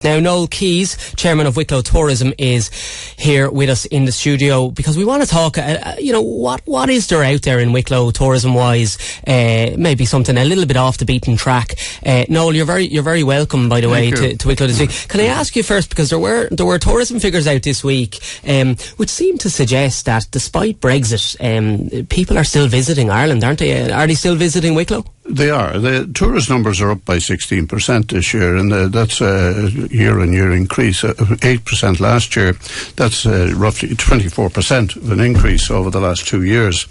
Now, Noel Keyes, Chairman of Wicklow Tourism, is here with us in the studio because we want to talk, what is there out there in Wicklow tourism-wise? Maybe something a little bit off the beaten track. Noel, you're very welcome, by the way, to Wicklow this week. Can I ask you first, because there were tourism figures out this week, which seem to suggest that despite Brexit, people are still visiting Ireland, aren't they? Are they still visiting Wicklow? They are. The tourist numbers are up by 16% this year, and that's a year-on-year increase. 8% last year. That's roughly 24% of an increase over the last 2 years.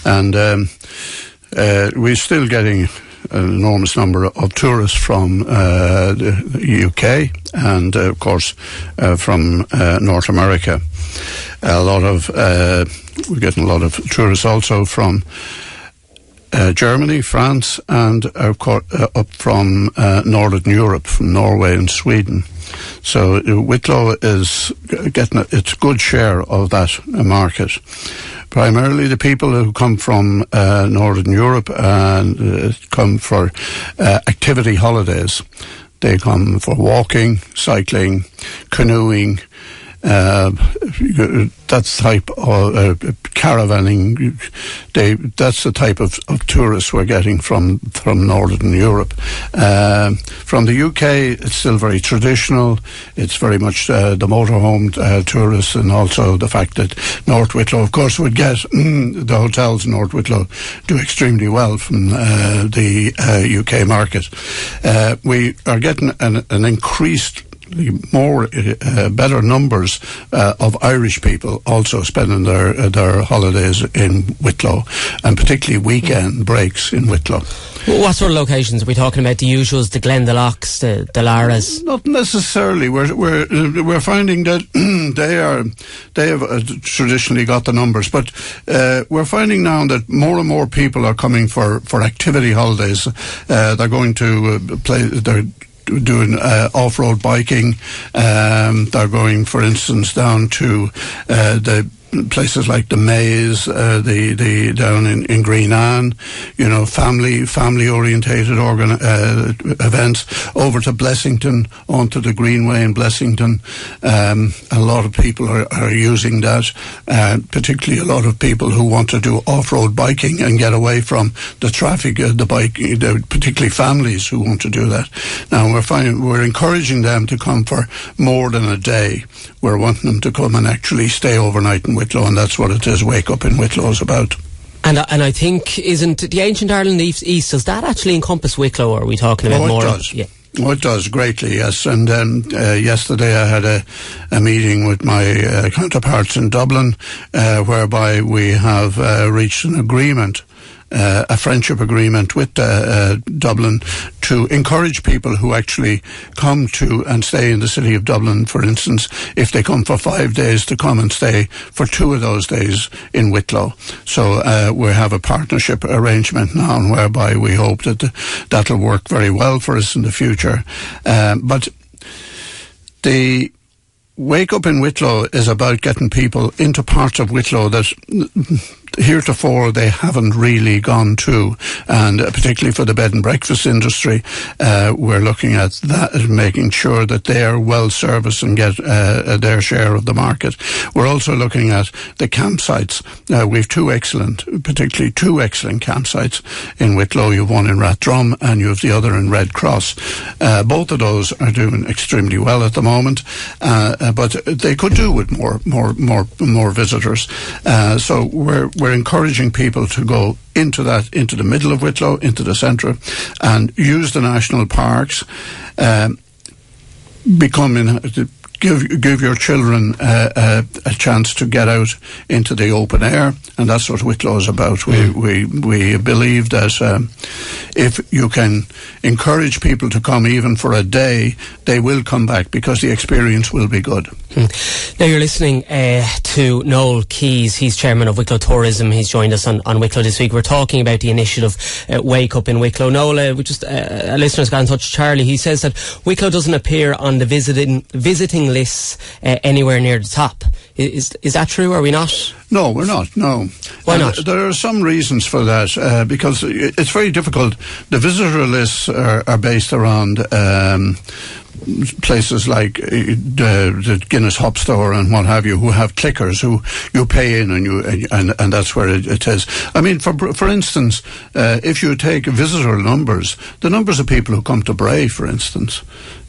And we're still getting an enormous number of tourists from the UK and, of course, from North America. We're getting a lot of tourists also from Germany, France, and up from Northern Europe, from Norway and Sweden. So Whitlow is getting its good share of that market. Primarily the people who come from Northern Europe and come for activity holidays. They come for walking, cycling, canoeing, that's the type of caravanning. That's the type of tourists we're getting from Northern Europe. From the UK, it's still very traditional. It's very much the motorhome tourists, and also the fact that North Whitlow, of course, would get the hotels in North Whitlow do extremely well from the UK market. We are getting an increased better numbers of Irish people also spending their holidays in Whitlow, and particularly weekend breaks in Whitlow. What sort of locations are we talking about? The usuals, the Glendalochs, the Laras? Not necessarily. We're finding that they have traditionally got the numbers, but we're finding now that more and more people are coming for activity holidays. They're going to they're doing off-road biking. They're going, for instance, down to the places like the Maze, the down in Green Anne, family orientated events, over to Blessington, onto the Greenway in Blessington. A lot of people are using that, particularly a lot of people who want to do off-road biking and get away from the traffic, the biking, particularly families who want to do that. Now we're encouraging them to come for more than a day. We're wanting them to come and actually stay overnight in Whitlow, and that's what it is. Wake Up in Whitlow is about. And I think, isn't the Ancient Ireland East, does that actually encompass Wicklow, or are we talking about more? It does. Yeah. Oh, it does greatly, yes. And yesterday I had a meeting with my counterparts in Dublin, whereby we have reached an agreement, a friendship agreement with Dublin, to encourage people who actually come to and stay in the city of Dublin, for instance, if they come for 5 days, to come and stay for 2 of those days in Whitlow. So we have a partnership arrangement now, whereby we hope that that'll work very well for us in the future. But the Wake Up in Whitlow is about getting people into parts of Whitlow that heretofore they haven't really gone to, and particularly for the bed and breakfast industry, we're looking at that, making sure that they are well serviced and get their share of the market. We're also looking at the campsites. We've particularly two excellent campsites in Whitlow. You've one in Rathdrum and you have the other in Red Cross. Both of those are doing extremely well at the moment, but they could do with more visitors. So we're encouraging people to go into the middle of Whitlow, into the centre, and use the national parks. Give your children a chance to get out into the open air, and that's what Whitlow is about. We believe that if you can encourage people to come even for a day, they will come back, because the experience will be good. Now you're listening to Noel Keyes. He's chairman of Wicklow Tourism. He's joined us on Wicklow this week. We're talking about the initiative Wake Up in Wicklow. Noel, a listener's got in touch with Charlie. He says that Wicklow doesn't appear on the visiting lists anywhere near the top. Is that true? Are we not? No, we're not. No. Why not? There are some reasons for that, because it's very difficult. The visitor lists are based around places like the Guinness Hop Store and what have you, who have clickers, who you pay in and that's where it is. I mean, for instance, if you take visitor numbers, the numbers of people who come to Bray, for instance,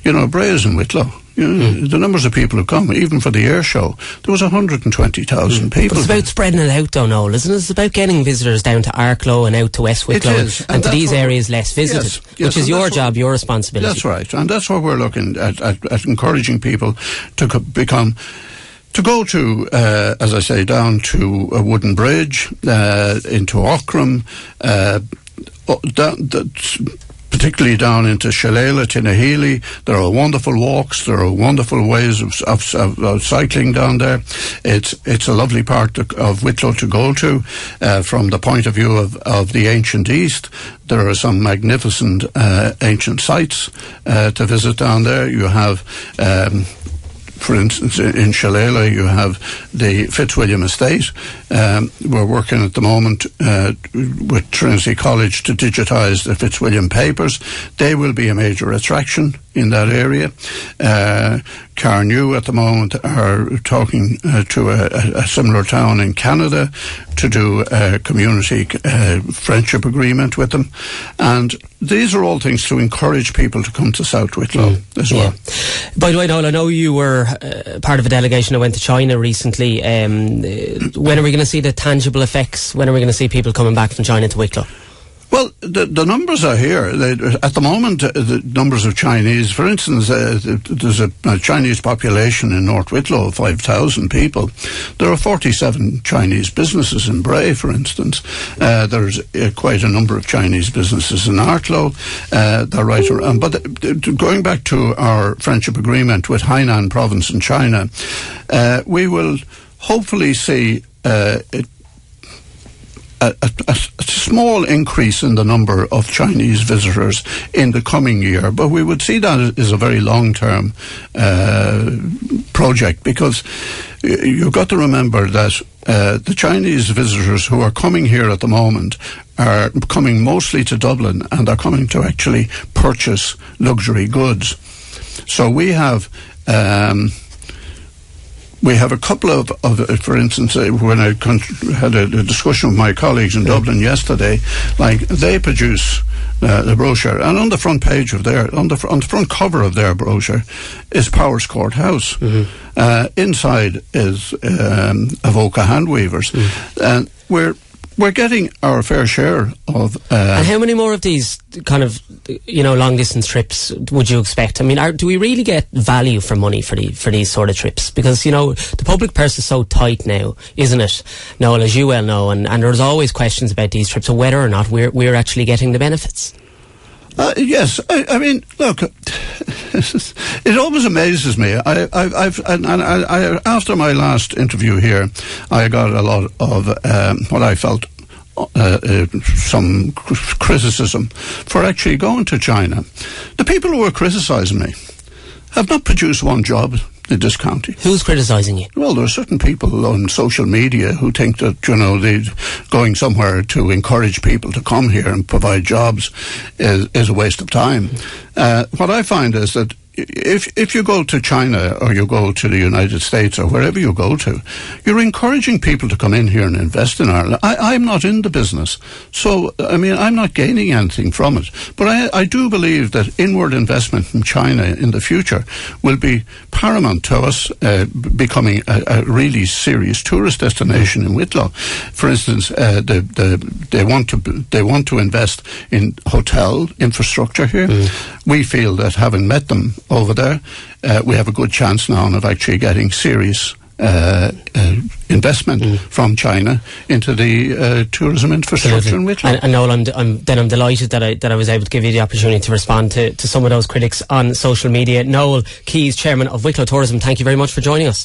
Bray is in Whitlow. The numbers of people who come, even for the air show, there was 120,000 people. But it's about spreading it out, though, Noel, isn't it? It's about getting visitors down to Arklow and out to West Wicklow and to these areas less visited, which is your job, your responsibility. That's right, and that's what we're looking at encouraging people to go to, as I say, down to a wooden bridge, into Auckram, particularly down into Shillelagh, Tinahely. There are wonderful walks. There are wonderful ways of cycling down there. It's a lovely part of Whitlow to go to. From the point of view of the ancient East, there are some magnificent ancient sites to visit down there. You have for instance, in Shillelagh, you have the Fitzwilliam Estate. We're working at the moment with Trinity College to digitise the Fitzwilliam papers. They will be a major attraction in that area. Carnew at the moment are talking to a similar town in Canada to do a community friendship agreement with them. And these are all things to encourage people to come to South Wicklow as well. By the way, Noel, I know you were part of a delegation that went to China recently. When are we going to see the tangible effects? When are we going to see people coming back from China to Wicklow? Well, the numbers are here. At the moment, the numbers of Chinese, for instance, there's a Chinese population in North Wicklow of 5,000 people. There are 47 Chinese businesses in Bray, for instance. There's quite a number of Chinese businesses in Arklow. They're right around. But going back to our friendship agreement with Hainan province in China, we will hopefully see a small increase in the number of Chinese visitors in the coming year, but we would see that as a very long-term project, because you've got to remember that the Chinese visitors who are coming here at the moment are coming mostly to Dublin, and are coming to actually purchase luxury goods. So we have a couple of for instance, when I had a discussion with my colleagues in Dublin yesterday, like they produce the brochure, and on the front page of on the front cover of their brochure is Powers Court House. Inside is Avoca hand weavers, and we're getting our fair share of. And how many more of these kind of, long distance trips would you expect? I mean, do we really get value for money for these sort of trips? Because the public purse is so tight now, isn't it, Noel, as you well know, and there's always questions about these trips and whether or not we're actually getting the benefits. Yes, I mean, look, it always amazes me. I after my last interview here, I got a lot of what I felt some criticism for actually going to China. The people who were criticising me have not produced one job in this county. Who's criticising you? Well, there are certain people on social media who think that, they're going somewhere to encourage people to come here and provide jobs is a waste of time. What I find is that if you go to China or you go to the United States or wherever you go to, you're encouraging people to come in here and invest in Ireland. I'm not in the business, so I mean I'm not gaining anything from it. But I do believe that inward investment from China in the future will be paramount to us becoming a really serious tourist destination in Whitlow. For instance, they want to invest in hotel infrastructure here. We feel that having met them over there, we have a good chance now of actually getting serious investment from China into the tourism infrastructure in Whitlow. And Noel, I'm delighted that I was able to give you the opportunity to respond to some of those critics on social media. Noel Keyes, Chairman of Wicklow Tourism, thank you very much for joining us.